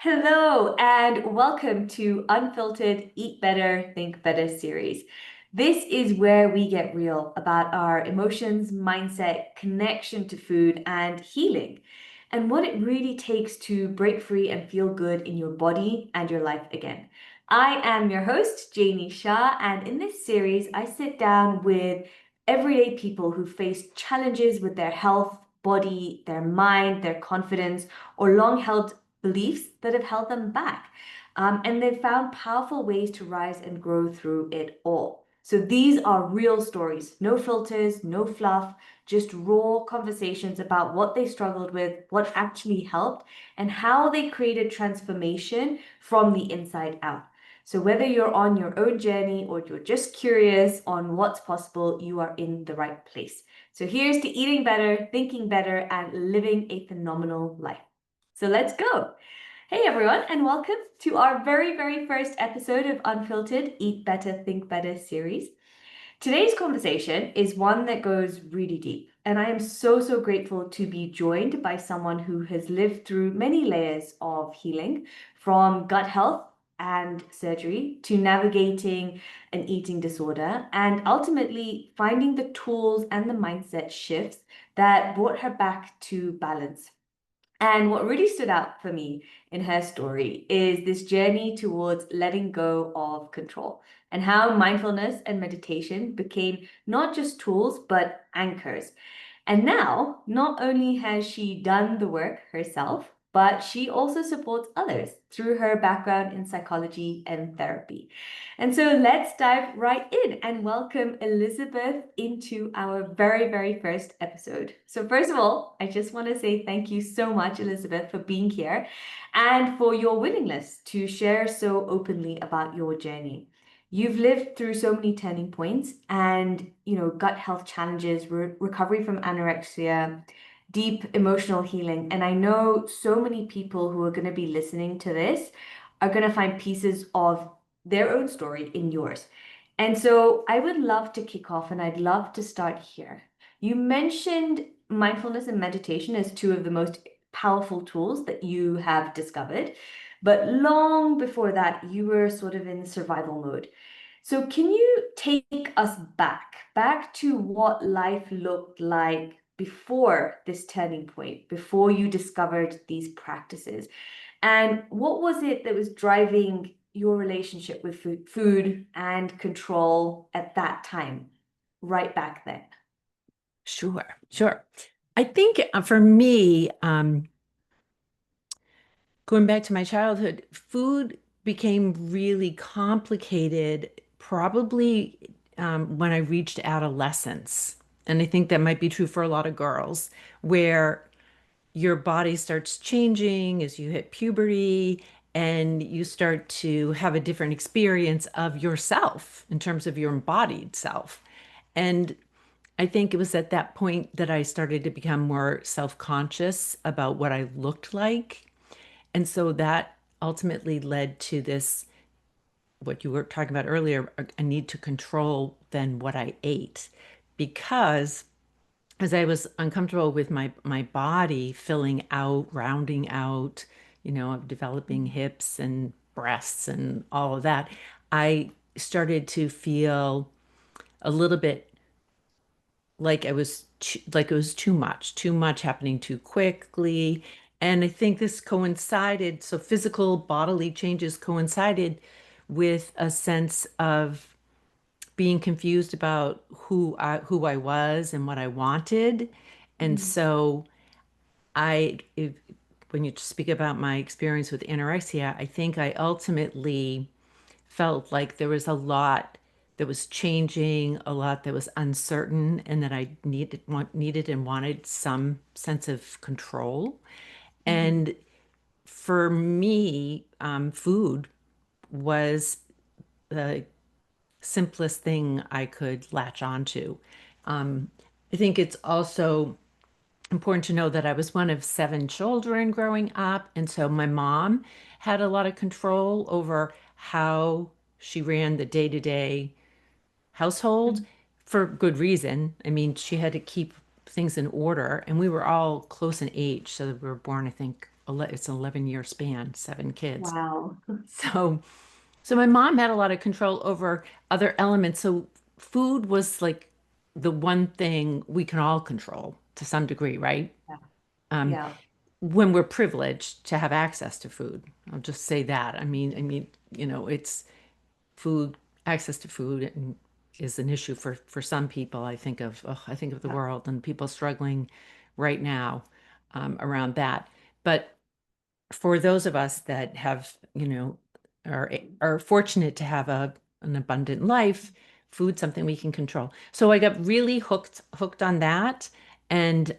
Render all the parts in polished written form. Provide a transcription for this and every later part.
Hello, and welcome to Unfiltered Eat Better, Think Better series. This is where we get real about our emotions, mindset, connection to food, and healing, and what it really takes to break free and feel good in your body and your life again. I am your host, Janie Shah, and in this series, I sit down with everyday people who face challenges with their health, body, their mind, their confidence, or long held beliefs that have held them back. And they've found powerful ways to rise and grow through it all. So these are real stories, no filters, no fluff, just raw conversations about what they struggled with, what actually helped, and how they created transformation from the inside out. So whether you're on your own journey or you're just curious on what's possible, you are in the right place. So here's to eating better, thinking better, and living a phenomenal life. So let's go. Hey everyone, and welcome to our very first episode of Unfiltered Eat Better, Think Better series. Today's conversation is one that goes really deep, and I am so grateful to be joined by someone who has lived through many layers of healing, from gut health and surgery to navigating an eating disorder, and ultimately finding the tools and the mindset shifts that brought her back to balance. And what really stood out for me in her story is this journey towards letting go of control and how mindfulness and meditation became not just tools, but anchors. And now, not only has she done the work herself, but she also supports others through her background in psychology and therapy. And so let's dive right in and welcome Elizabeth into our very first episode. So, first of all, I just want to say thank you so much, Elizabeth, for being here and for your willingness to share so openly about your journey. You've lived through so many turning points and, gut health challenges, recovery from anorexia, deep emotional healing. And I know so many people who are going to be listening to this are going to find pieces of their own story in yours. And so I would love to kick off and I'd love to start here. You mentioned mindfulness and meditation as two of the most powerful tools that you have discovered. But long before that, you were sort of in survival mode. So can you take us back to what life looked like before this turning point, before you discovered these practices? And what was it that was driving your relationship with food and control at that time, right back then? Sure. I think for me, going back to my childhood, food became really complicated probably when I reached adolescence. And I think that might be true for a lot of girls, where your body starts changing as you hit puberty and you start to have a different experience of yourself in terms of your embodied self. And I think it was at that point that I started to become more self-conscious about what I looked like. And so that ultimately led to this, what you were talking about earlier, a need to control then what I ate. Because as I was uncomfortable with my body filling out, rounding out, developing hips and breasts and all of that, I started to feel a little bit like it was too much happening too quickly. And I think this coincided, so physical bodily changes coincided with a sense of being confused about who I was and what I wanted. And Mhm. so I if, when you speak about my experience with anorexia, I think I ultimately felt like there was a lot that was changing, a lot that was uncertain, and that I needed and wanted some sense of control. Mhm. And for me, food was the simplest thing I could latch onto. Um, I think it's also important to know that I was one of seven children growing up. And so my mom had a lot of control over how she ran the day-to-day household for good reason. I mean, she had to keep things in order, and we were all close in age. So we were born, I think, it's an 11-year span, 7 kids. Wow. So, so my mom had a lot of control over other elements. So food was like the one thing we can all control to some degree, right? Yeah. Um, Yeah. when we're privileged to have access to food. I'll just say that. I mean, it's food, access to food is an issue for some people. I think of the Yeah. world and people struggling right now around that. But for those of us that have, are fortunate to have an abundant life, food's something we can control. So I got really hooked on that, and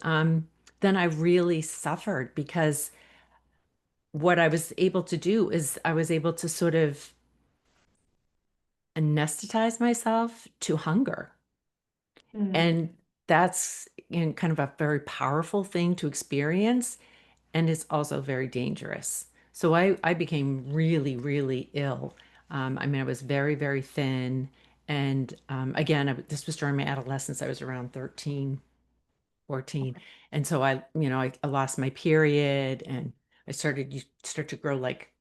then I really suffered because what I was able to do is I was able to sort of anesthetize myself to hunger. Mm. And that's kind of a very powerful thing to experience. And it's also very dangerous. So I became really, really ill. I mean, I was very, very thin. And again, this was during my adolescence. I was around 13, 14. And so I lost my period and you start to grow like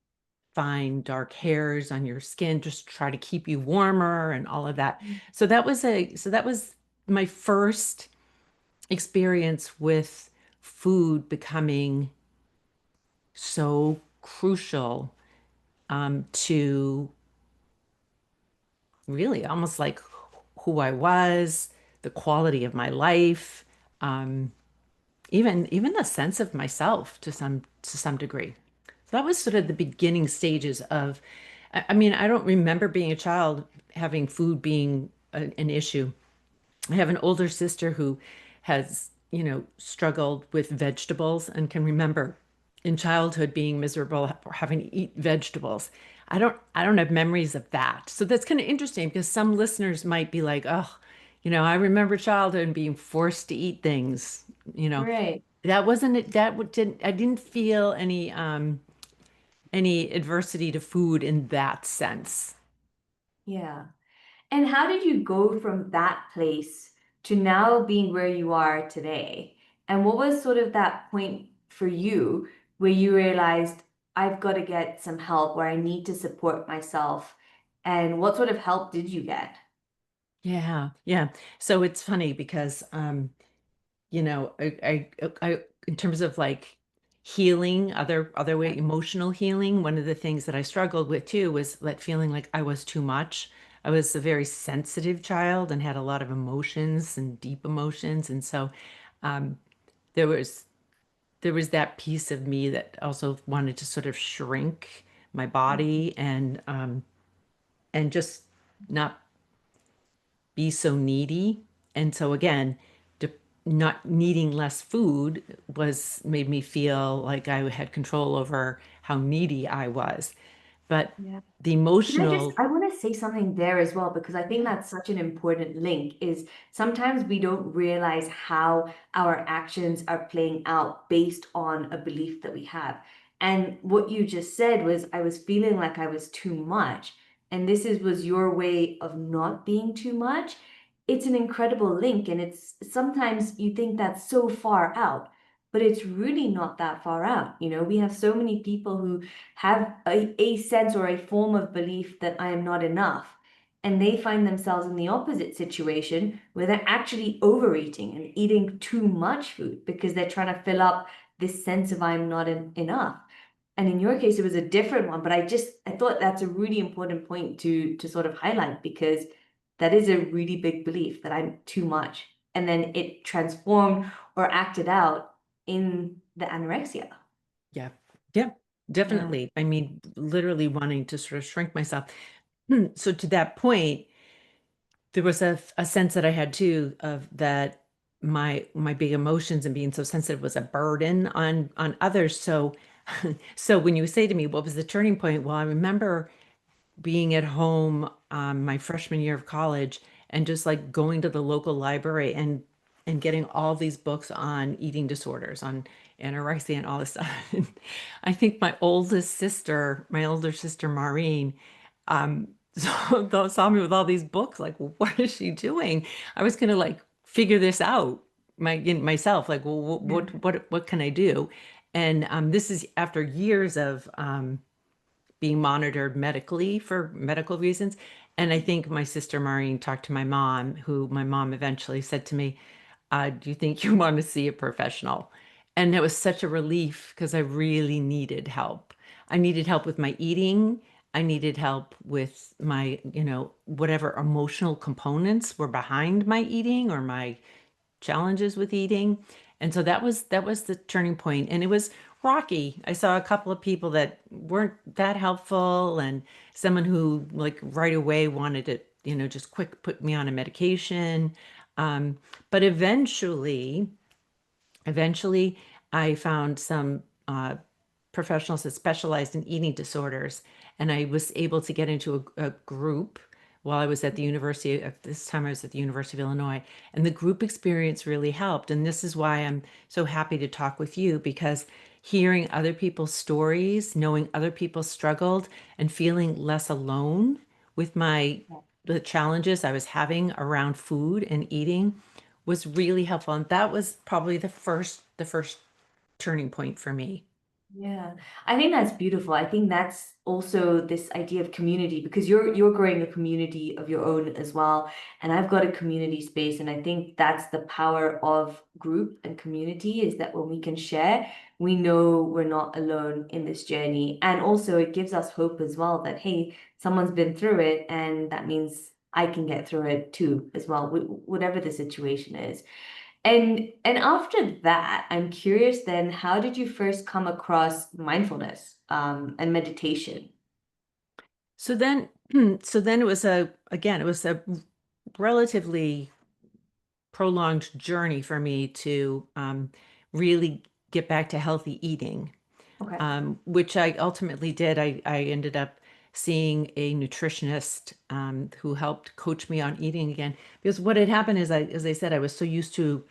fine dark hairs on your skin just to try to keep you warmer and all of that. So that was my first experience with food becoming so crucial to really almost like who I was, the quality of my life, um, even the sense of myself to some degree. So that was sort of the beginning stages of. I mean, I don't remember being a child having food being an issue. I have an older sister who has, struggled with vegetables and can remember in childhood being miserable or having to eat vegetables. I don't have memories of that. So that's kind of interesting because some listeners might be like, "Oh, I remember childhood and being forced to eat things." You know, Right. that wasn't it. Didn't I didn't feel any adversity to food in that sense. Yeah. And how did you go from that place to now being where you are today? And what was sort of that point for you where you realized I've got to get some help, where I need to support myself? And what sort of help did you get? Yeah, yeah. So it's funny because I in terms of like healing, other way, emotional healing, one of the things that I struggled with too was that feeling like I was too much. I was a very sensitive child and had a lot of emotions and deep emotions, and so um, there was there was that piece of me that also wanted to sort of shrink my body and just not be so needy. And so again, de not needing less food was made me feel like I had control over how needy I was. But Yeah. the I emotional, want to say something there as well, because I think yeah, that's such an important link is sometimes we don't realize how our actions are playing out based on a belief that we have. And what you just said was I was feeling like I was too much. And was your way of not being too much. It's an incredible link. And it's sometimes you think that's so far out, but it's really not that far out. We have so many people who have a sense or a form of belief that I am not enough. And they find themselves in the opposite situation where they're actually overeating and eating too much food because they're trying to fill up this sense of I'm not enough. And in your case, it was a different one, but I thought that's a really important point to sort of highlight because that is a really big belief that I'm too much. And then it transformed or acted out in the anorexia. yeah, yeah, Yeah. definitely. I mean, literally wanting to sort of shrink myself. So to that point, there was a sense that I had too of that my big emotions and being so sensitive was a burden on others. So so when you say to me, what was the turning point? Well, I remember being at home my freshman year of college and just like going to the local library and getting all these books on eating disorders, on anorexia and all this stuff. And I think my older sister Maureen, saw me with all these books. Like, well, what is she doing? I was gonna like figure this out myself. Like, well, what can I do? And this is after years of being monitored medically for medical reasons. And I think my sister Maureen talked to my mom, who my mom eventually said to me, do you think you want to see a professional? And it was such a relief because I really needed help. I needed help with my eating. I needed help with my, whatever emotional components were behind my eating or my challenges with eating. And so that was the turning point. And it was rocky. I saw a couple of people that weren't that helpful and someone who like right away wanted to, just quick put me on a medication. But eventually I found some professionals that specialized in eating disorders, and I was able to get into a group while I was at the university. At this time, I was at the University of Illinois, and the group experience really helped. And this is why I'm so happy to talk with you, because hearing other people's stories, knowing other people struggled, and feeling less alone with the challenges I was having around food and eating was really helpful. And that was probably the first turning point for me. Yeah, I think that's beautiful. I think that's also this idea of community because you're growing a community of your own as well. And I've got a community space, and I think that's the power of group and community is that when we can share, we know we're not alone in this journey. And also it gives us hope as well that hey, someone's been through it, and that means I can get through it too as well, whatever the situation is. And after that, I'm curious then, how did you first come across mindfulness and meditation? So then, so then it was a relatively prolonged journey for me to really get back to healthy eating, Okay. which I ultimately did. I ended up seeing a nutritionist who helped coach me on eating again. Because what had happened is, as I said, I was so used to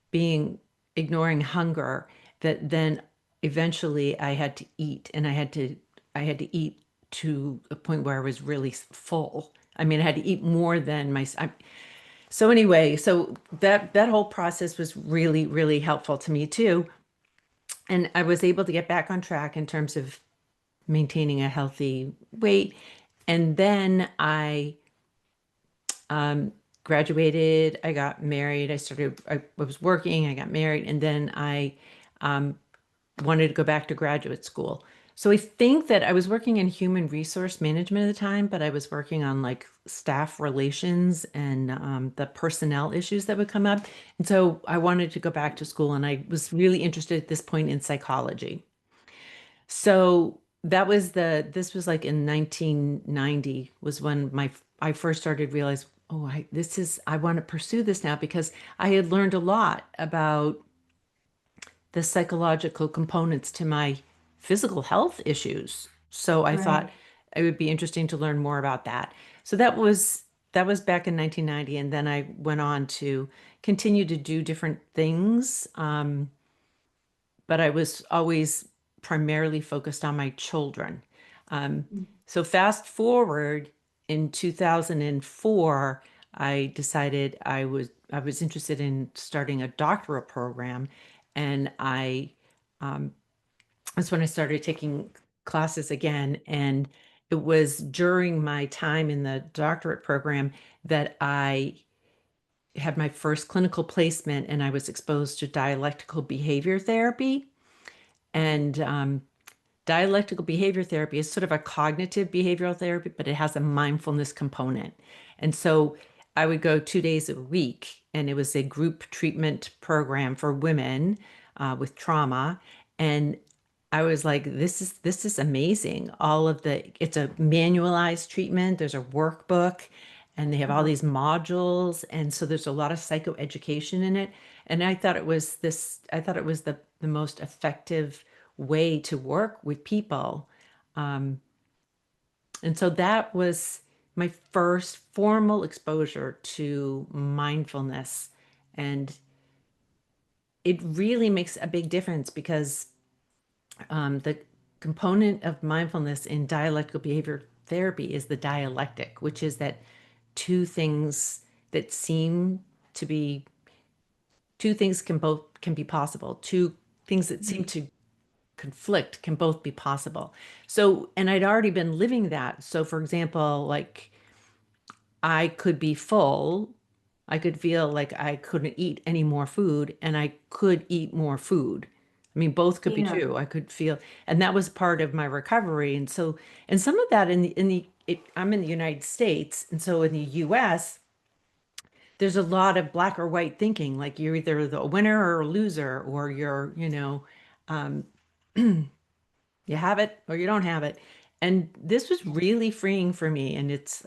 being ignoring hunger that then eventually I had to eat, and I had to eat to a point where I was really full. I mean, I had to eat more than so anyway, so that whole process was really, really helpful to me too. And I was able to get back on track in terms of maintaining a healthy weight. And then I graduated, I got married, I was working, I got married, and then I wanted to go back to graduate school. So I think that I was working in human resource management at the time, but I was working on like staff relations and the personnel issues that would come up. And so I wanted to go back to school, and I was really interested at this point in psychology. So this was like in 1990 was when I first started to realize, oh, I want to pursue this now because I had learned a lot about the psychological components to my physical health issues. So I thought Right. it would be interesting to learn more about that. So that was back in 1990, and then I went on to continue to do different things. But I was always primarily focused on my children. Um, so fast forward in 2004, I decided I was interested in starting a doctorate program, and that's when I started taking classes again. And it was during my time in the doctorate program that I had my first clinical placement, and I was exposed to dialectical behavior therapy. And dialectical behavior therapy is sort of a cognitive behavioral therapy, but it has a mindfulness component. And so I would go 2 days a week, and it was a group treatment program for women with trauma. And I was like, this is amazing. It's a manualized treatment. There's a workbook, and they have all Uh-huh. these modules, and so there's a lot of psychoeducation in it. And I thought it was the most effective way to work with people. Um, and so that was my first formal exposure to mindfulness. And it really makes a big difference because the component of mindfulness in dialectical behavior therapy is the dialectic, which is that two things that seem to be two things can be possible, two things that seem to conflict can both be possible. So, and I'd already been living that. So, for example, like I could be full, I could feel like I couldn't eat any more food, and I could eat more food. I mean, both could be Yeah. true. I could feel, and that was part of my recovery. And so, and some of that I'm in the United States, and so in the U.S. there's a lot of black or white thinking, like you're either the winner or a loser, or you're, um, you have it or you don't have it. And this was really freeing for me. And it's,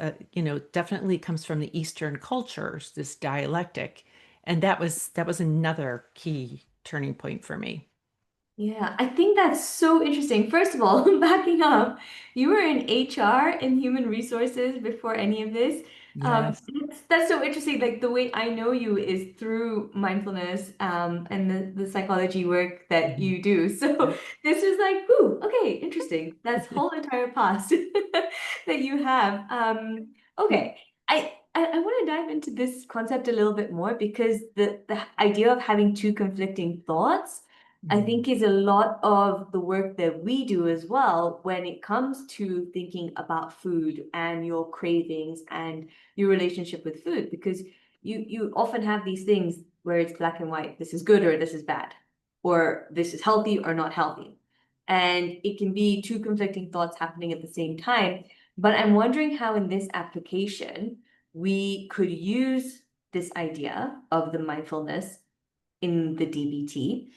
definitely comes from the Eastern cultures, this dialectic. And that was another key turning point for me. Yeah, I think that's so interesting. First of all, backing up, you were in HR and human resources before any of this. Yes. That's so interesting. Like the way I know you is through mindfulness, and the psychology work that Mhm. you do. So this is like, ooh, okay, interesting. That's whole entire past that you have. Okay, I want to dive into this concept a little bit more because the idea of having two conflicting thoughts. I Mhm. think is a lot of the work that we do as well when it comes to thinking about food and your cravings and your relationship with food, because you often have these things where it's black and white. This is good or this is bad, or this is healthy or not healthy. And it can be two conflicting thoughts happening at the same time. But I'm wondering how in this application we could use this idea of the mindfulness in the DBT,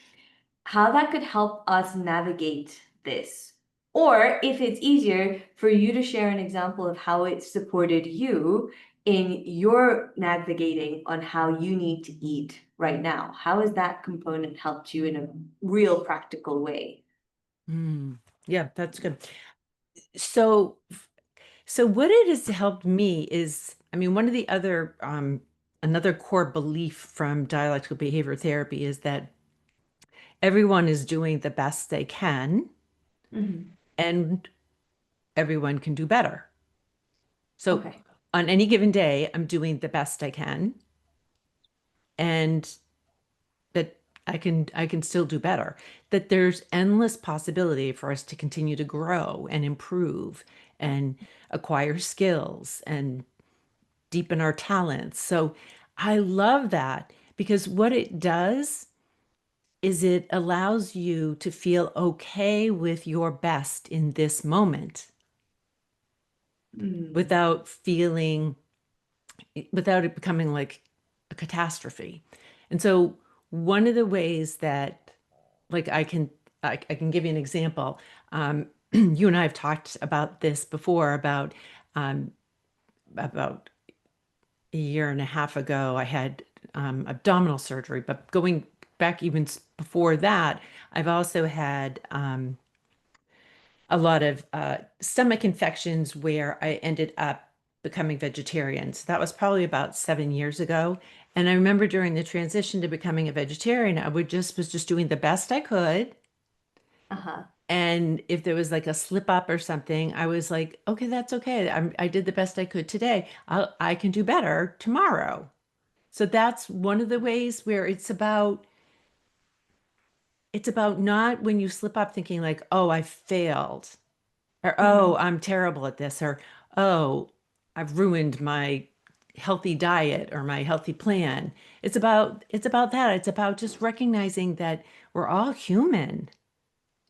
how that could help us navigate this. Or if it's easier for you to share an example of how it supported you in your navigating on how you need to eat right now. How has that component helped you in a real practical way? Mm. Yeah, that's good. So, so what it has helped me is, I mean, one of the other, another core belief from dialectical behavior therapy is that everyone is doing the best they can Mhm. and everyone can do better. So Okay. on any given day, I'm doing the best I can and that I can still do better. That there's endless possibility for us to continue to grow and improve and acquire skills and deepen our talents. So I love that because what it does is it allows you to feel okay with your best in this moment Mm. without feeling, without it becoming like a catastrophe. And so one of the ways that like I can give you an example. You and I have talked about this before about a year and a half ago, I had abdominal surgery, but going back even before that, I've also had a lot of stomach infections where I ended up becoming vegetarian. So that was probably about 7 years ago. And I remember during the transition to becoming a vegetarian, I would just was just doing the best I could. Uh-huh. And if there was like a slip up or something, I was like, okay, that's okay. I did the best I could today. I can do better tomorrow. So that's one of the ways where it's about not when you slip up thinking like, oh, I failed, or oh, Mhm. I'm terrible at this, or oh, I've ruined my healthy diet or my healthy plan. It's about that. It's about just recognizing that we're all human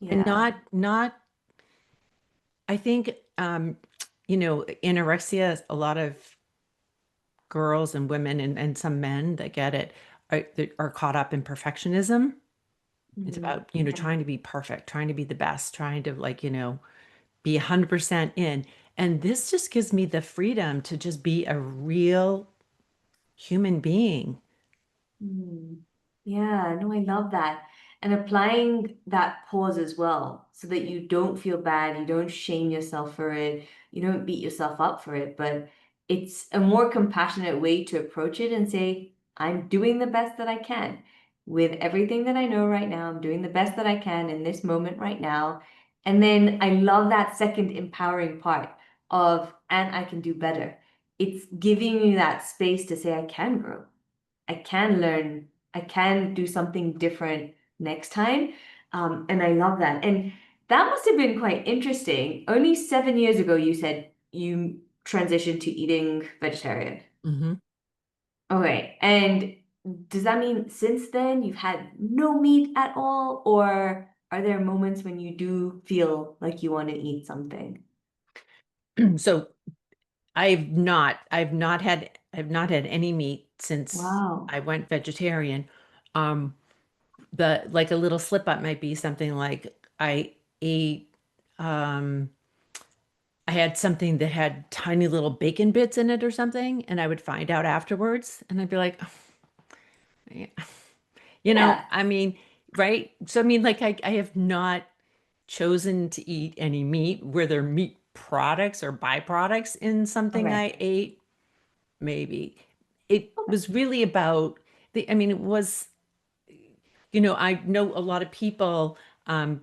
and Yeah. not I think anorexia, a lot of girls and women and some men that get it are caught up in perfectionism. It's Mhm. about, Yeah. trying to be perfect, trying to be the best, trying to like, be 100% in. And this just gives me the freedom to just be a real human being. Mm. Yeah, no, I love that. And applying that pause as well, so that you don't feel bad, you don't shame yourself for it, you don't beat yourself up for it, but it's a more compassionate way to approach it and say, I'm doing the best that I can with everything that I know right now. I'm doing the best that I can in this moment right now. And then I love that second empowering part of, and I can do better. It's giving you that space to say, I can grow. I can learn, I can do something different next time. And I love that. And that must have been quite interesting. Only 7 years ago, you said you transitioned to eating vegetarian. Hmm. Okay. And does that mean since then you've had no meat at all? Or are there moments when you do feel like you want to eat something? So I've not had any meat since Wow. I went vegetarian. Um, the like a little slip up might be something like I ate um I had something that had tiny little bacon bits in it or something, and I would find out afterwards, and I'd be like, "Oh, yeah." Yeah. I mean, right? So I mean, like I have not chosen to eat any meat. Were there meat products or byproducts in something Okay. I ate? Maybe. It Okay. was really about I mean, it was, I know a lot of people um,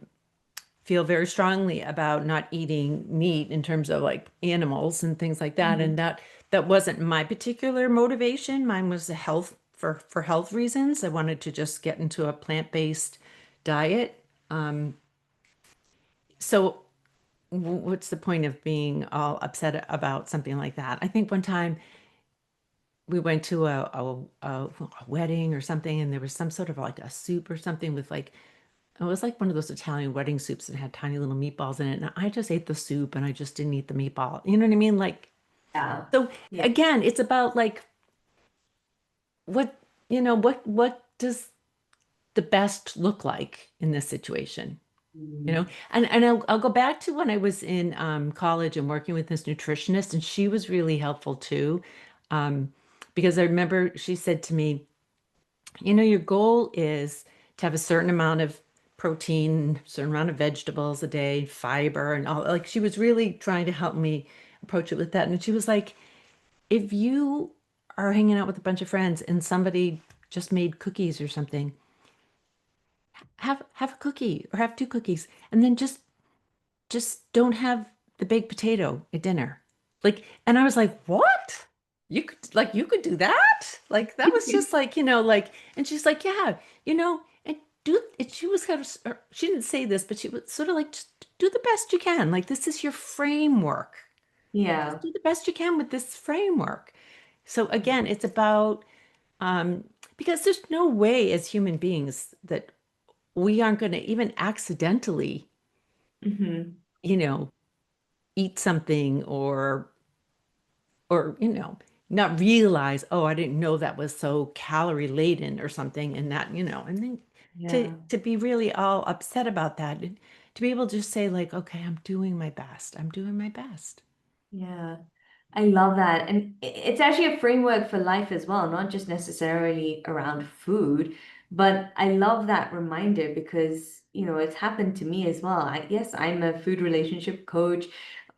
feel very strongly about not eating meat in terms of like animals and things like that. And Mhm. that wasn't my particular motivation. Mine was the health for health reasons. I wanted to just get into a plant-based diet. So what's the point of being all upset about something like that? I think one time we went to a wedding or something, and there was some sort of like a soup or something with like it was like one of those Italian wedding soups that had tiny little meatballs in it. And I just ate the soup and I just didn't eat the meatball. You know what I mean? Like, Yeah. so Yeah. again, it's about like what, what does the best look like in this situation? Mm. And I'll go back to when I was in college and working with this nutritionist, and she was really helpful too. Um, because I remember she said to me, your goal is to have a certain amount of protein, certain amount of vegetables a day, fiber, and all. Like she was really trying to help me approach it with that. And she was like, if you are hanging out with a bunch of friends and somebody just made cookies or something, have a cookie or have two cookies, and then just don't have the baked potato at dinner. Like, and I was like, what? You could do that? Like that was just like, like, and she's like, yeah, and do it. She was kind of, she didn't say this, but she was sort of like, just do the best you can. Like, this is your framework. Just Yeah. do the best you can with this framework. So again, it's about, because there's no way as human beings that we aren't going to even accidentally, Hmm. you know, eat something or not realize, oh, I didn't know that was so calorie laden or something, and that, and then to Yeah. to be really all upset about that, and to be able to just say like, okay, I'm doing my best. I'm doing my best. Yeah. I love that. And it's actually a framework for life as well, not just necessarily around food. But I love that reminder because, it's happened to me as well. Yes, I'm a food relationship coach,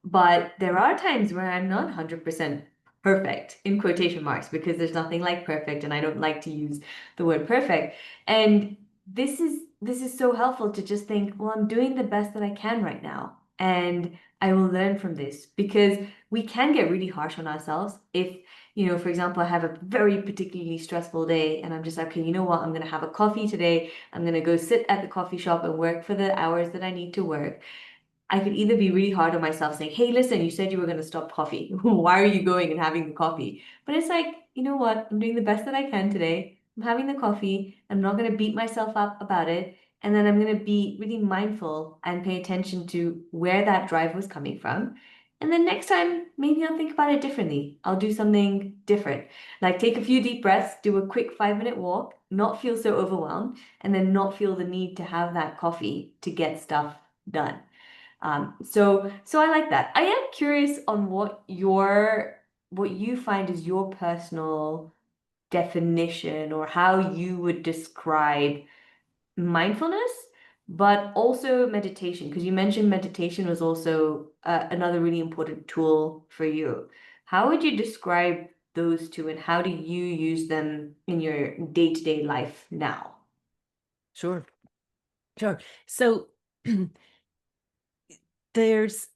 but there are times where I'm not 100% perfect in quotation marks because there's nothing like perfect, and I don't like to use the word perfect. And this is so helpful to just think, well, I'm doing the best that I can right now. And I will learn from this because we can get really harsh on ourselves if, for example, I have a very particularly stressful day and I'm just like, okay, you know what? I'm going to have a coffee today. I'm going to go sit at the coffee shop and work for the hours that I need to work. I could either be really hard on myself saying, hey, listen, you said you were going to stop coffee. Why are you going and having the coffee? But it's like, you know what? I'm doing the best that I can today. I'm having the coffee. I'm not going to beat myself up about it. And then I'm going to be really mindful and pay attention to where that drive was coming from. And then next time, maybe I'll think about it differently. I'll do something different. Like take a few deep breaths, do a quick 5-minute walk, not feel so overwhelmed, and then not feel the need to have that coffee to get stuff done. So I like that. I am curious on what you find is your personal definition or how you would describe mindfulness, but also meditation, because you mentioned meditation was also another really important tool for you. How would you describe those two, and how do you use them in your day-to-day life now? Sure, sure. So there's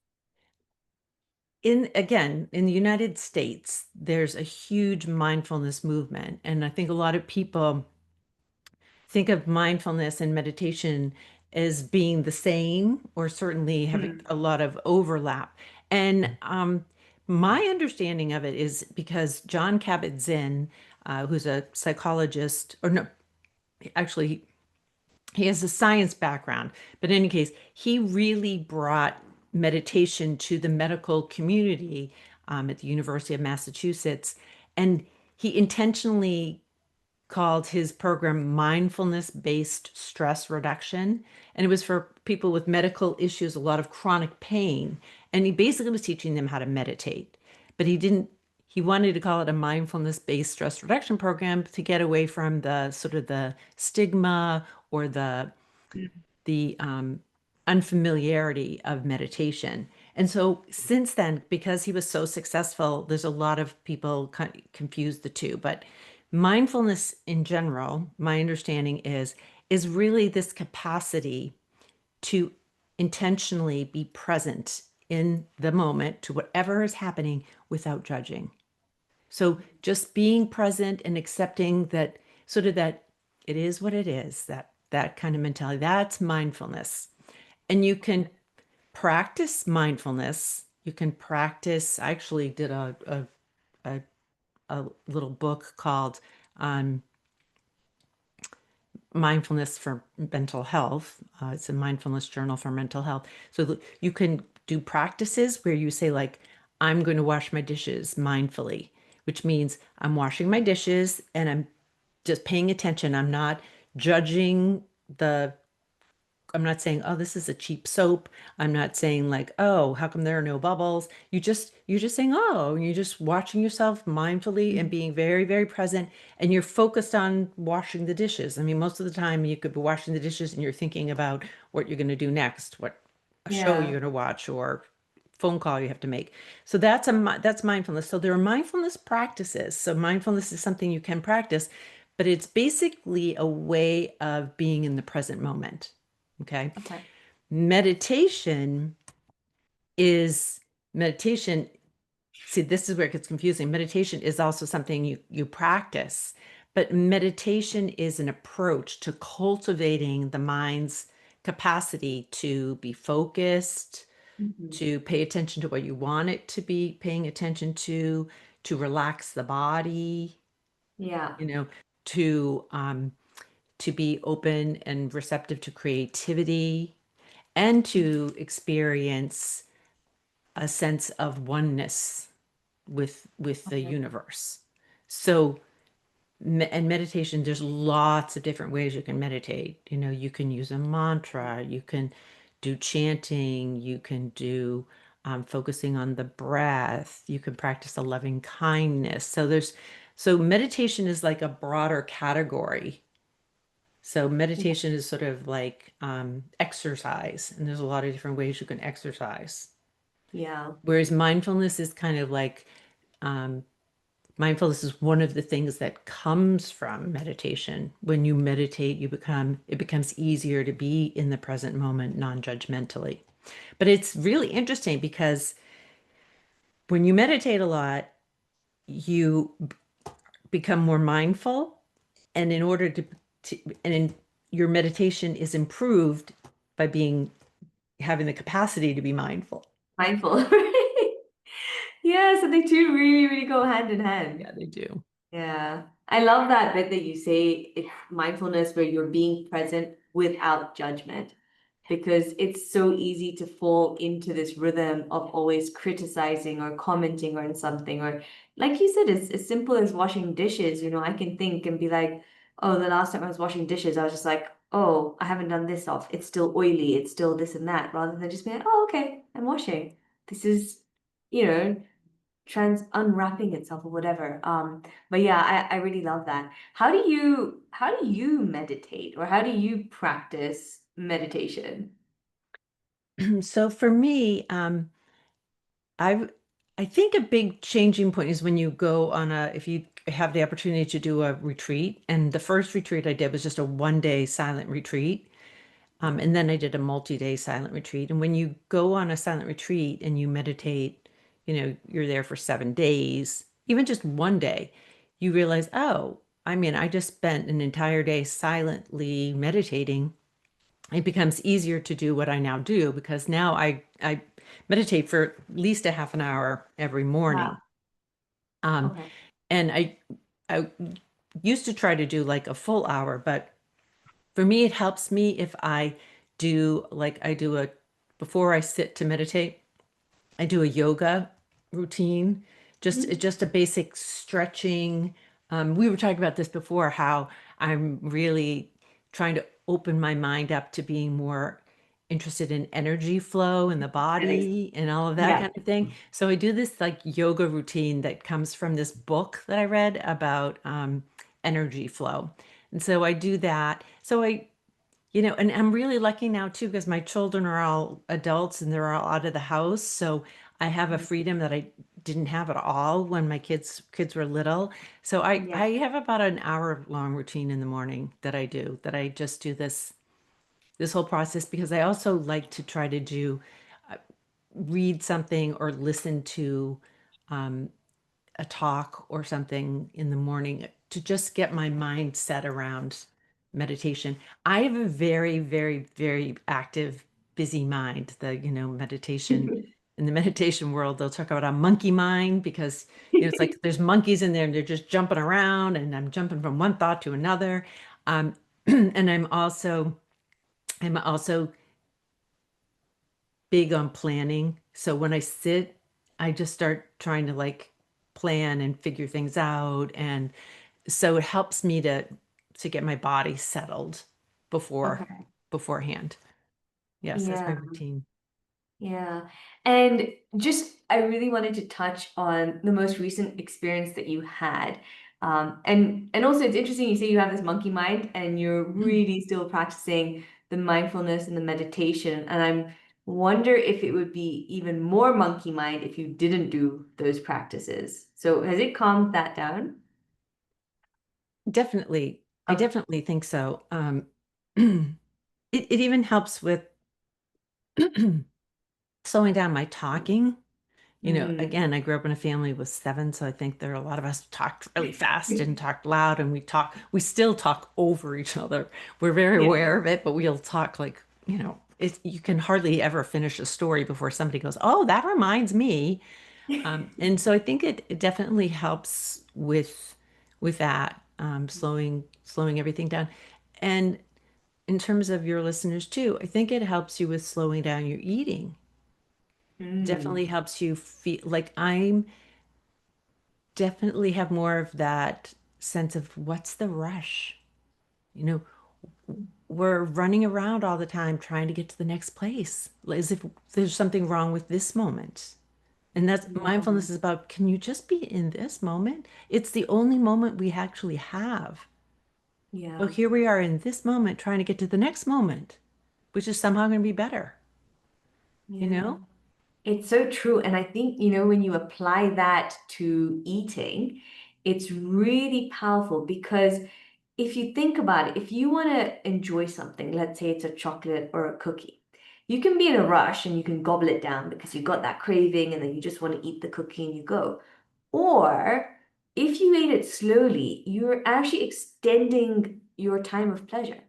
in the United States, there's a huge mindfulness movement, and I think a lot of people think of mindfulness and meditation as being the same or certainly having Mm. a lot of overlap. And my understanding of it is because John Kabat-Zinn, who's a psychologist, or no, actually, he has a science background, but in any case, he really brought meditation to the medical community at the University of Massachusetts. And he intentionally called his program mindfulness based stress reduction. And it was for people with medical issues, a lot of chronic pain. And he basically was teaching them how to meditate. But he wanted to call it a mindfulness based stress reduction program to get away from the sort of the stigma or the unfamiliarity of meditation. And so since then, because he was so successful, there's a lot of people confuse the two. But mindfulness in general, my understanding is really this capacity to intentionally be present in the moment to whatever is happening without judging. So just being present and accepting that sort of that it is what it is, that kind of mentality, that's mindfulness. And you can practice mindfulness. You can practice, I actually did a, a little book called um, Mindfulness for Mental Health. It's a mindfulness journal for mental health. So you can do practices where you say, like, I'm going to wash my dishes mindfully, which means I'm washing my dishes and I'm just paying attention. I'm not judging the I'm not saying, oh, this is a cheap soap. I'm not saying like, oh, how come there are no bubbles? You're just saying, oh, and you're just watching yourself mindfully and Mm. being very, very present, and you're focused on washing the dishes. I mean, most of the time you could be washing the dishes and you're thinking about what you're going to do next, what a show you're Yeah. going to watch or phone call you have to make. So that's mindfulness. So there are mindfulness practices. So mindfulness is something you can practice, but it's basically a way of being in the present moment. Okay. Okay. Meditation is meditation. See, this is where it gets confusing. Meditation is also something you practice, but meditation is an approach to cultivating the mind's capacity to be focused, Mhm. to pay attention to what you want it to be paying attention to relax the body, Yeah. you know, to be open and receptive to creativity and to experience a sense of oneness with the Okay. universe. So and meditation, there's lots of different ways you can meditate. You know, you can use a mantra, you can do chanting, you can do focusing on the breath, you can practice a loving kindness. So meditation is like a broader category. So meditation is sort of like exercise, and there's a lot of different ways you can exercise. Yeah. Whereas mindfulness is kind of like um, mindfulness is one of the things that comes from meditation. When you meditate, it becomes easier to be in the present moment non-judgmentally. But it's really interesting because when you meditate a lot, you become more mindful, and in order to and in, your meditation is improved by being having the capacity to be mindful. Mindful. Yeah, so they two really, really go hand in hand. Yeah, they do. Yeah. I love that bit that you say it's mindfulness where you're being present without judgment because it's so easy to fall into this rhythm of always criticizing or commenting on something. Or, like you said, it's as simple as washing dishes. I can think and be like, oh, the last time I was washing dishes, I was just like, oh, I haven't done this off. It's still oily. It's still this and that, rather than just being like, oh, okay, I'm washing. This is, you know, unwrapping itself or whatever. But yeah, I really love that. How do you meditate or how do you practice meditation? So for me, I I think a big changing point is when you go on if you have the opportunity to do a retreat. And the first retreat I did was just a 1 day silent retreat. And then I did a multi-day silent retreat. And when you go on a silent retreat and you meditate, you're there for 7 days, even just 1 day, you realize, oh, I mean, I just spent an entire day silently meditating. it becomes easier to do what I now do because now I meditate for at least a half an hour every morning. Wow. Um, Okay. and I used to try to do like a full hour, but for me, it helps me if I do like I do a before I sit to meditate, I do a yoga routine, Mhm. just a basic stretching. We were talking about this before, how I'm really trying to open my mind up to being more interested in energy flow in the Energy. body and all of that Yeah. kind of thing. So I do this like yoga routine that comes from this book that I read about energy flow. And so I do that. So and I'm really lucky now too because my children are all adults and they're all out of the house. So I have a Mhm. freedom that I didn't have at all when my kids were little. So Yeah. I have about an hour long routine in the morning that I do, that I just do this whole process because I also like to try to do read something or listen to a talk or something in the morning to just get my mind set around meditation. I have a very, very, very active, busy mind. Meditation in the meditation world, they'll talk about a monkey mind because it's like there's monkeys in there and they're just jumping around, and I'm jumping from one thought to another. Um, and I'm also big on planning. So when I sit, I just start trying to like plan and figure things out. And so it helps me to get my body settled before Okay. beforehand. Yes, that's my Yeah. routine. Yeah. And just, I really wanted to touch on the most recent experience that you had. And also it's interesting you say you have this monkey mind and you're really still practicing the mindfulness and the meditation. And I'm wonder if it would be even more monkey mind if you didn't do those practices. So has it calmed that down? Definitely. I Okay. definitely think so. It even helps with slowing down my talking. Mm. Again, I grew up in a family with seven, so I think there are a lot of us talked really fast and talked loud, and we still talk over each other. We're very Yeah. aware of it, but we'll talk like, you can hardly ever finish a story before somebody goes, "Oh, that reminds me." And so I think it definitely helps with that, slowing everything down. And in terms of your listeners too, I think it helps you with slowing down your eating. Mm. Definitely helps you feel like I'm definitely have more of that sense of what's the rush? You know, we're running around all the time trying to get to the next place, as if there's something wrong with this moment. And that's Yeah. mindfulness is about, can you just be in this moment? It's the only moment we actually have. So Yeah. here we are in this moment trying to get to the next moment, which is somehow going to be better, you Yeah. know? It's so true. And I think, when you apply that to eating, it's really powerful because if you think about it, if you want to enjoy something, let's say it's a chocolate or a cookie, you can be in a rush and you can gobble it down because you got that craving and then you just want to eat the cookie and you go. Or if you ate it slowly, you're actually extending your time of pleasure.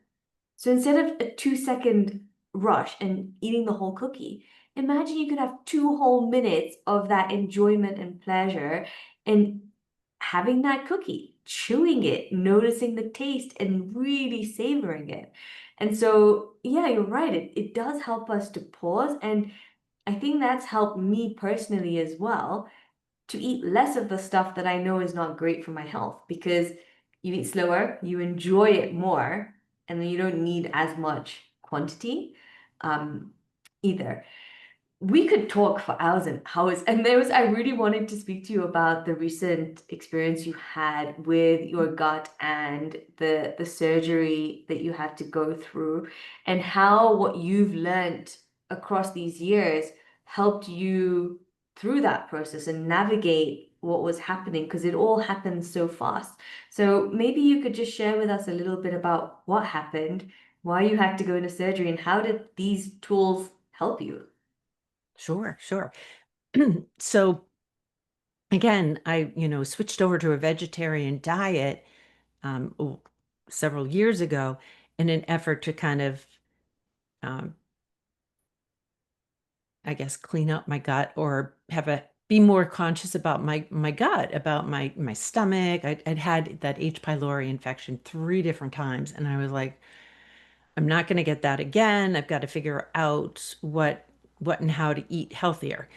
So instead of a 2-second rush and eating the whole cookie, imagine you could have 2 whole minutes of that enjoyment and pleasure and having that cookie, chewing it, noticing the taste, and really savoring it. And so, yeah, you're right. It does help us to pause. And I think that's helped me personally as well to eat less of the stuff that I know is not great for my health because you eat slower, you enjoy it more, and then you don't need as much quantity um, either. We could talk for hours and hours. And I really wanted to speak to you about the recent experience you had with your gut and the surgery that you had to go through, and how what you've learned across these years helped you through that process and navigate what was happening because it all happened so fast. So maybe you could just share with us a little bit about what happened, why you had to go into surgery, and how did these tools help you? Sure, sure. So again, I, switched over to a vegetarian diet several years ago in an effort to kind of um, I guess, clean up my gut or be more conscious about my gut, about my stomach. I'd had that H. pylori infection 3 different times, and I was like, I'm not going to get that again. I've got to figure out what and how to eat healthier.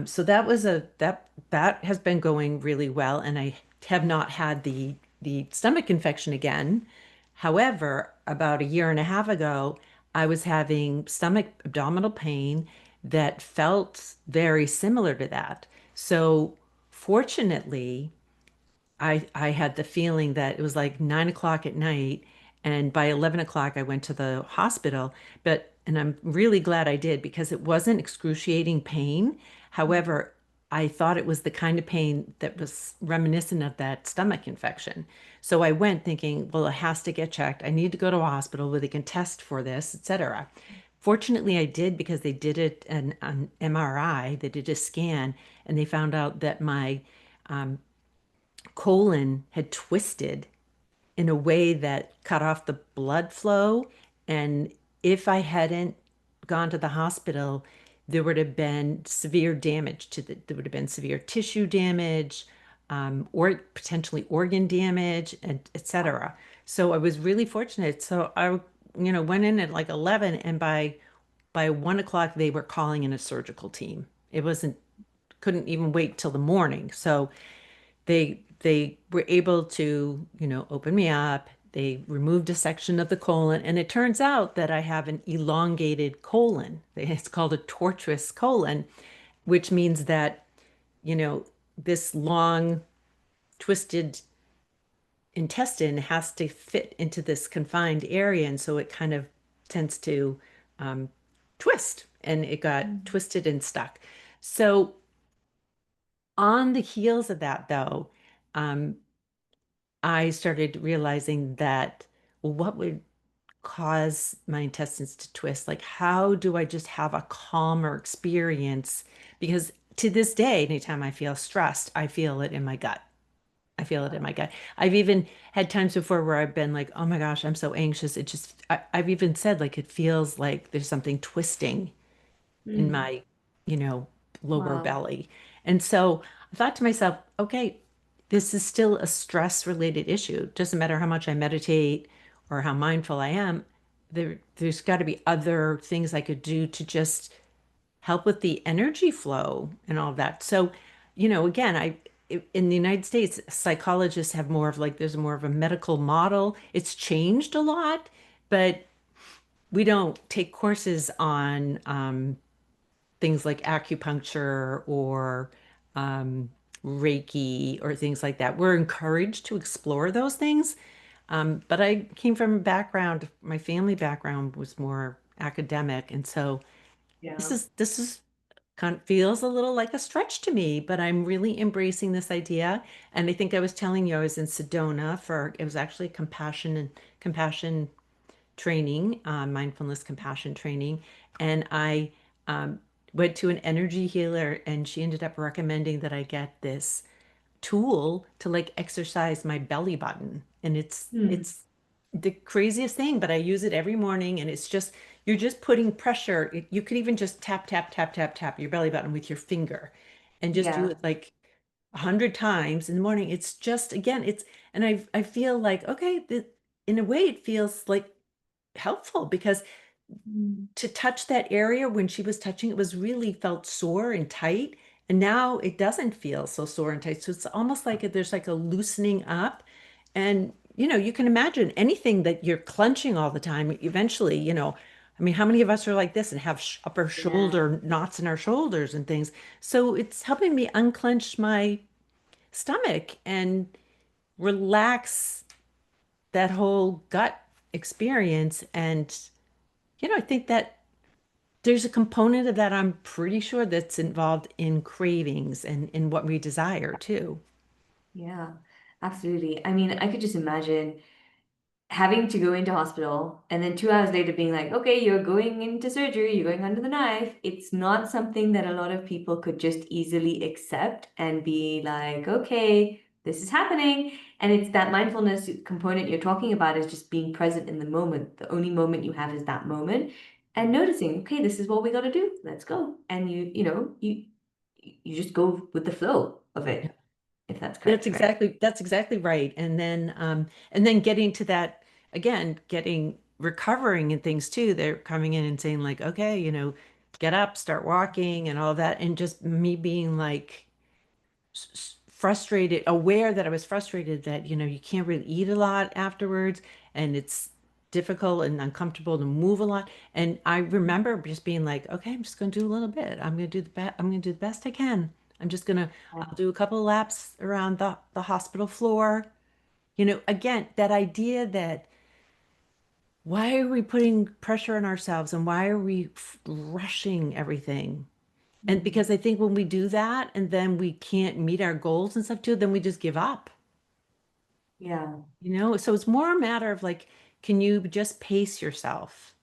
So that was that has been going really well, and I have not had the stomach infection again. However, about a year and a half ago, I was having stomach abdominal pain that felt very similar to that. So fortunately, I had the feeling that it was like 9 o'clock at night, and by 11 o'clock I went to the hospital. And I'm really glad I did because it wasn't excruciating pain. However, I thought it was the kind of pain that was reminiscent of that stomach infection. So I went thinking, well, it has to get checked. I need to go to a hospital where they can test for this, etc. Fortunately, I did because they did it an MRI. They did a scan, and they found out that my um, colon had twisted in a way that cut off the blood flow. And if I hadn't gone to the hospital, there would have been severe damage there would have been severe tissue damage, or potentially organ damage, and etc. So I was really fortunate. So I went in at like 11, and by 1 o'clock, they were calling in a surgical team. It wasn't, couldn't even wait till the morning. So they were able to, open me up. They removed a section of the colon, and it turns out that I have an elongated colon. It's called a tortuous colon, which means that, this long, twisted intestine has to fit into this confined area, and so it kind of tends to um, twist, and it got Mm. twisted and stuck. So on the heels of that, though, um, I started realizing that, well, what would cause my intestines to twist? Like, how do I just have a calmer experience? Because to this day, anytime I feel stressed, I feel it in my gut. I feel it in my gut. I've even had times before where I've been like, oh my gosh, I'm so anxious. I've even said, like, it feels like there's something twisting in Mm. my, you know, lower Wow. belly. And so I thought to myself, okay, this is still a stress related issue. It doesn't matter how much I meditate or how mindful I am. There's got to be other things I could do to just help with the energy flow and all of that. So, again, in the United States, psychologists have more of like, there's more of a medical model. It's changed a lot, but we don't take courses on things like acupuncture or um, Reiki or things like that. We're encouraged to explore those things. But I came from a background, my family background was more academic. And so Yeah. this is kind of feels a little like a stretch to me, but I'm really embracing this idea. And I think I was telling you I was in Sedona for, it was actually compassion training, mindfulness compassion training. And I um, went to an energy healer, and she ended up recommending that I get this tool to like exercise my belly button. And it's Mm. it's the craziest thing, but I use it every morning, and it's just, you're just putting pressure. You could even just tap, tap, tap, tap, tap your belly button with your finger and just do Yeah. it like 100 times in the morning. It's just, again, and I feel like, okay, in a way it feels like helpful because Mm. to touch that area when she was touching it was really felt sore and tight. And now it doesn't feel so sore and tight. So it's almost like there's like a loosening up. And, you can imagine anything that you're clenching all the time, eventually, I mean, how many of us are like this and have upper Yeah. shoulder knots in our shoulders and things? So it's helping me unclench my stomach and relax that whole gut experience. And, I think that there's a component of that, I'm pretty sure, that's involved in cravings and in what we desire too. Yeah. Absolutely. I mean, I could just imagine having to go into hospital and then 2 hours later being like, okay, you're going into surgery, you're going under the knife. It's not something that a lot of people could just easily accept and be like, okay, this is happening. And it's that mindfulness component you're talking about is just being present in the moment. The only moment you have is that moment. and noticing, okay, this is what we got to do. Let's go. And you just go with the flow of Yeah. it, if that's correct, right? That's exactly right. And then getting to that again, getting recovering and things too. They're coming in and saying like, okay, get up, start walking and all that. And just me being like frustrated, aware that I was frustrated that, you can't really eat a lot afterwards and it's difficult and uncomfortable to move a lot. And I remember just being like, okay, I'm just going to do a little bit. I'm going to do the best I can. I'll do a couple of laps around the hospital floor. Again, that idea that why are we putting pressure on ourselves and why are we rushing everything? And Mhm. because I think when we do that and then we can't meet our goals and stuff too, then we just give up, Yeah, So it's more a matter of like, can you just pace yourself?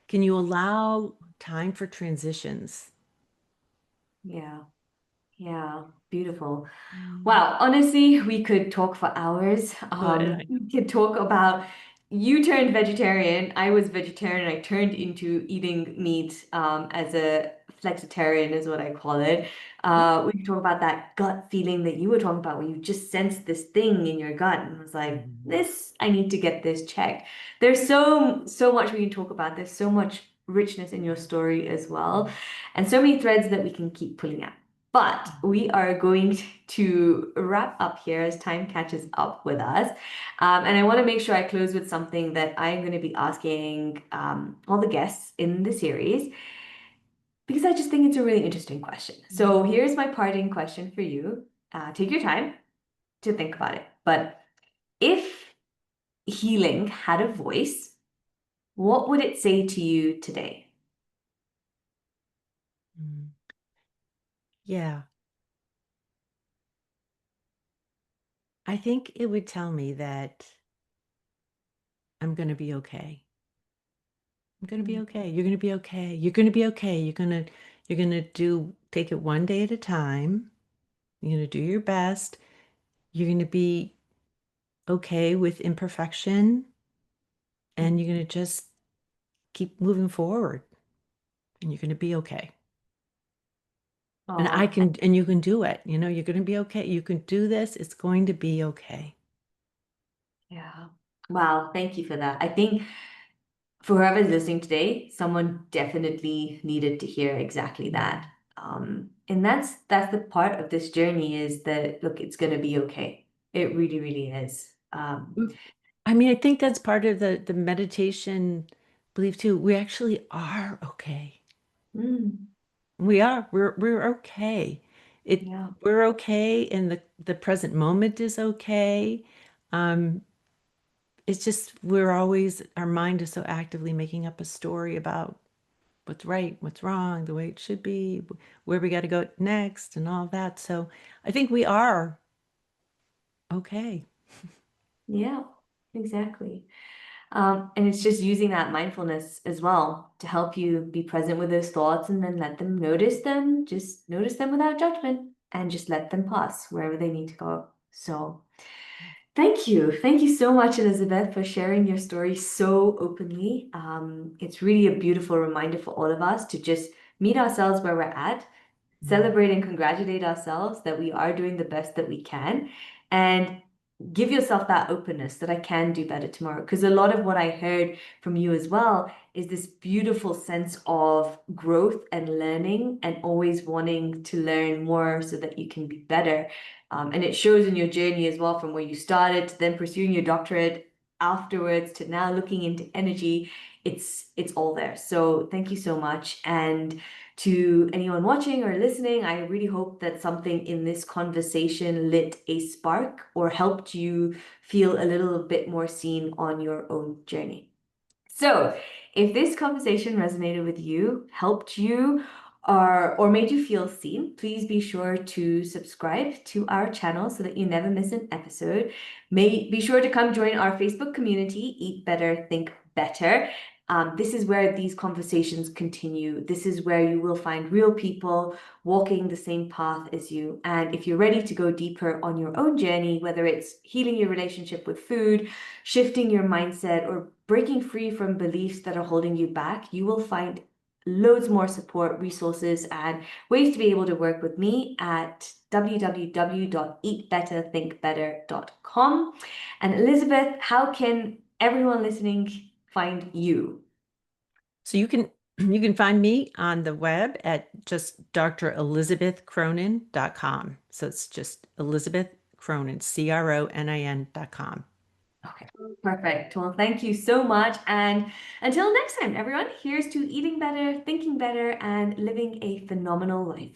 Can you allow time for transitions? yeah, yeah. Beautiful. Mm. Wow, honestly, we could talk for hours. Good. I We could talk about you turned vegetarian. I was vegetarian. I turned into eating meat as a flexitarian, is what I call it. know. We could talk about that gut feeling that you were talking about, where you just sensed this thing in your gut and was like, Mhm. "This, I need to get this checked." There's so much we can talk about. There's so much richness in your story as well, and so many threads that we can keep pulling at. But we are going to wrap up here as time catches up with us. And I want to make sure I close with something that I'm going to be asking all the guests in the series, because I just think it's a really interesting question. So here's my parting question for you. Take your time to think about it. But if healing had a voice, what would it say to you today? Mm. Yeah, I think it would tell me that I'm going to be okay. I'm going to be Mm. okay. You're going to be okay. You're going to be okay. You're going to take it one day at a time. You're going to do your best. You're going to be okay with imperfection and you're going to just keep moving forward and you're going to be okay. Oh, And you can do it. You're going to be okay. You can do this. It's going to be okay. yeah. Wow, thank you for that. I think for whoever's listening today, someone definitely needed to hear exactly that. And that's the part of this journey, is that look, it's gonna be okay. It really, really is. Mm. I mean, I think that's part of the meditation belief too. We actually are okay. Mm, We are. We're okay. It yeah, we're okay and the present moment is okay. Um, it's just we're always our mind is so actively making up a story about what's right, what's wrong, the way it should be, where we got to go next, and all that. So I think we are okay. yeah, exactly. And it's just using that mindfulness as well to help you be present with those thoughts and then let them notice them. Just notice them without judgment and just let them pass wherever they need to go. So. Thank you. Thank you so much, Elizabeth, for sharing your story so openly. It's really a beautiful reminder for all of us to just meet ourselves where we're at, Mm. celebrate and congratulate ourselves that we are doing the best that we can, and give yourself that openness that I can do better tomorrow. Because a lot of what I heard from you as well is this beautiful sense of growth and learning and always wanting to learn more so that you can be better. And it shows in your journey as well, from where you started to then pursuing your doctorate afterwards to now looking into energy. It's all there. So thank you so much. And to anyone watching or listening, I really hope that something in this conversation lit a spark or helped you feel a little bit more seen on your own journey. So, if this conversation resonated with you, helped you, or made you feel seen, please be sure to subscribe to our channel so that you never miss an episode. Be sure to come join our Facebook community, Eat Better, Think Better. This is where these conversations continue. This is where you will find real people walking the same path as you. And if you're ready to go deeper on your own journey, whether it's healing your relationship with food, shifting your mindset, or breaking free from beliefs that are holding you back, you will find loads more support, resources, and ways to be able to work with me at www.eatbetterthinkbetter.com. And Elizabeth, how can everyone listening find you? So you can find me on the web at just drelizabethcronin.com. So it's just Elizabeth Cronin, CRONIN.com. Okay, perfect. Well, thank you so much. And until next time, everyone, here's to eating better, thinking better, and living a phenomenal life.